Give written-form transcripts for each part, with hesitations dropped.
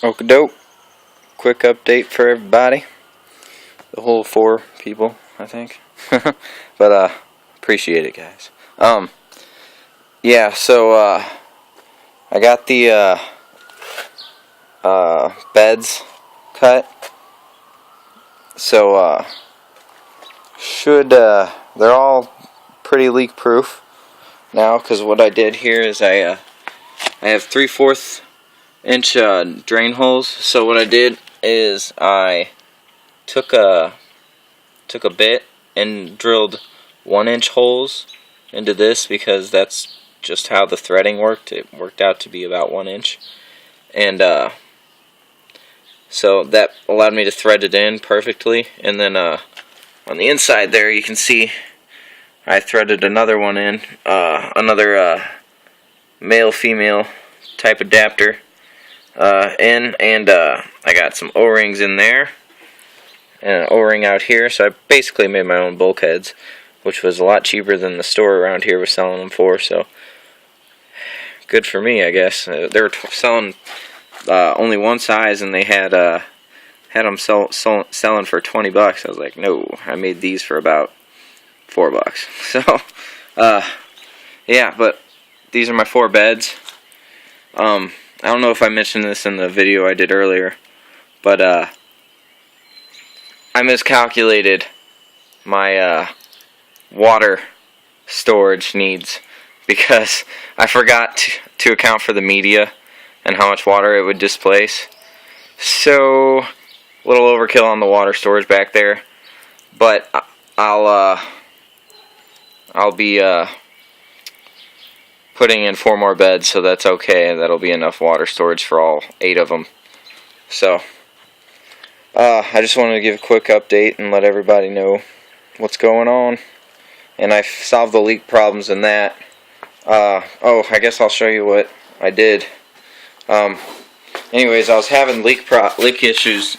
Okie doke. Quick update for everybody. The whole 4 people, I think. But appreciate it, guys. Yeah, so I got the beds cut. So they're all pretty leak proof now, because what I did here is I have 3/4 inch drain holes. So what I did is I took a bit and drilled 1-inch holes into this, because that's just how the threading worked. It worked out to be about 1 inch, and so that allowed me to thread it in perfectly. And then on the inside there, you can see I threaded another one in, another male-female type adapter in, and I got some O-rings in there and an O-ring out here. So I basically made my own bulkheads, which was a lot cheaper than the store around here was selling them for. So good for me, I guess. They were selling only one size, and they had them selling for 20 bucks. I was like, no, I made these for about $4. So yeah, but these are my 4 beds. I don't know if I mentioned this in the video I did earlier, but I miscalculated my water storage needs, because I forgot to account for the media and how much water it would displace. So a little overkill on the water storage back there, but I'll be putting in 4 more beds, so that's okay. That'll be enough water storage for all 8 of them. So I just wanted to give a quick update and let everybody know what's going on. And I've solved the leak problems in that. Oh, I guess I'll show you what I did. Anyways, I was having leak issues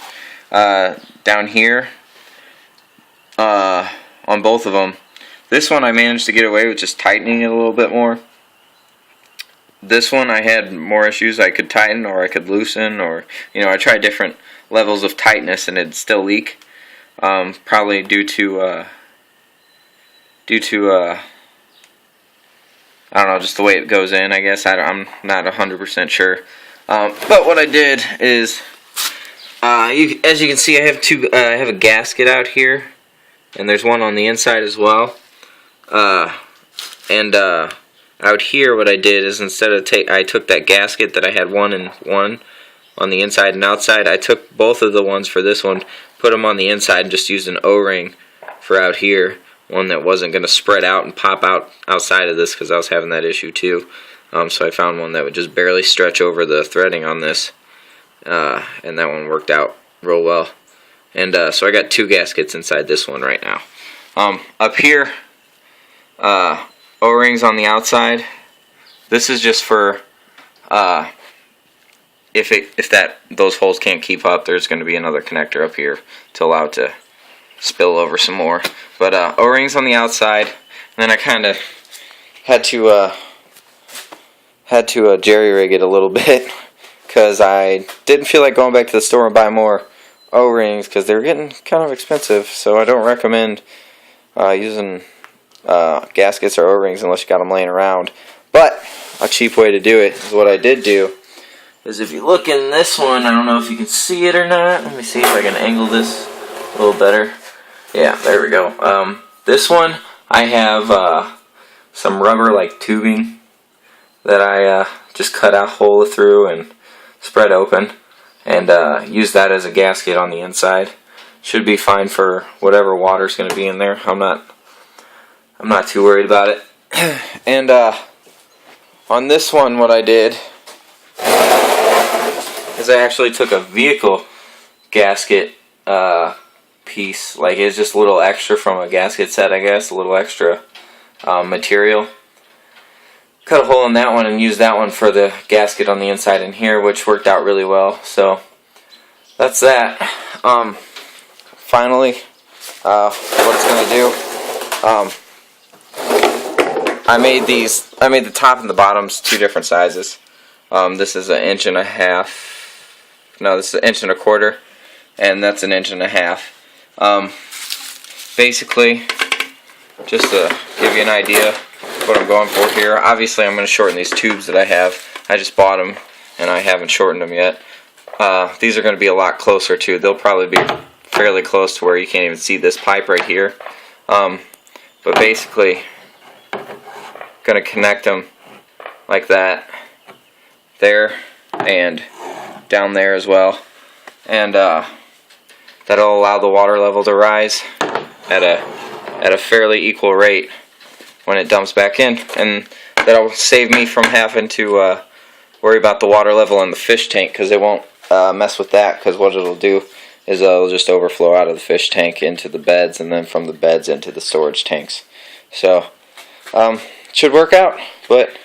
down here on both of them. This one I managed to get away with just tightening it a little bit more. This one I had more issues. I could tighten, or I could loosen, or I tried different levels of tightness and it'd still leak. Probably due to I don't know, just the way it goes in, I guess. I'm not 100% sure. But what I did is, as you can see, I have a gasket out here, and there's one on the inside as well. Out here, what I did is, instead of I took that gasket that I had one and one on the inside and outside, I took both of the ones for this one, put them on the inside, and just used an O-ring for out here, one that wasn't going to spread out and pop out outside of this, because I was having that issue too. So I found one that would just barely stretch over the threading on this, and that one worked out real well. And so I got 2 gaskets inside this one right now. Up here, O-rings on the outside. This is just for if those holes can't keep up, there's going to be another connector up here to allow it to spill over some more. But O-rings on the outside, and then I kind of had to jerry-rig it a little bit, because I didn't feel like going back to the store and buy more O-rings, because they were getting kind of expensive. So I don't recommend using gaskets or O-rings unless you got them laying around. But a cheap way to do it is what I did do. Is if you look in this one, I don't know if you can see it or not. Let me see if I can angle this a little better. Yeah, there we go. This one, I have some rubber like tubing that I just cut a hole through and spread open, and use that as a gasket on the inside. Should be fine for whatever water's going to be in there. I'm not too worried about it. And on this one, what I did is I actually took a vehicle gasket piece. Like, it's just a little extra from a gasket set, I guess, a little extra material. Cut a hole in that one and used that one for the gasket on the inside in here, which worked out really well. So that's that. Finally, what it's going to do, I made the top and the bottoms 2 different sizes. This is 1.5 inches no, this is 1.25 inches, and that's 1.5 inches. Basically, just to give you an idea of what I'm going for here, obviously I'm going to shorten these tubes that I have. I just bought them and I haven't shortened them yet. These are going to be a lot closer too. They'll probably be fairly close to where you can't even see this pipe right here. But basically, going to connect them like that, there, and down there as well. And that'll allow the water level to rise at a fairly equal rate when it dumps back in, and that'll save me from having to worry about the water level in the fish tank, because it won't mess with that, because what it'll do is it'll just overflow out of the fish tank into the beds, and then from the beds into the storage tanks. So should work out, but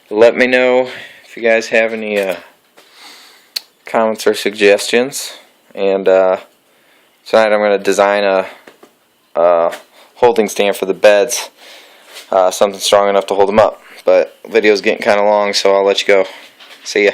let me know if you guys have any comments or suggestions. And tonight I'm going to design a holding stand for the beds, something strong enough to hold them up. But the video's getting kind of long, so I'll let you go. See ya.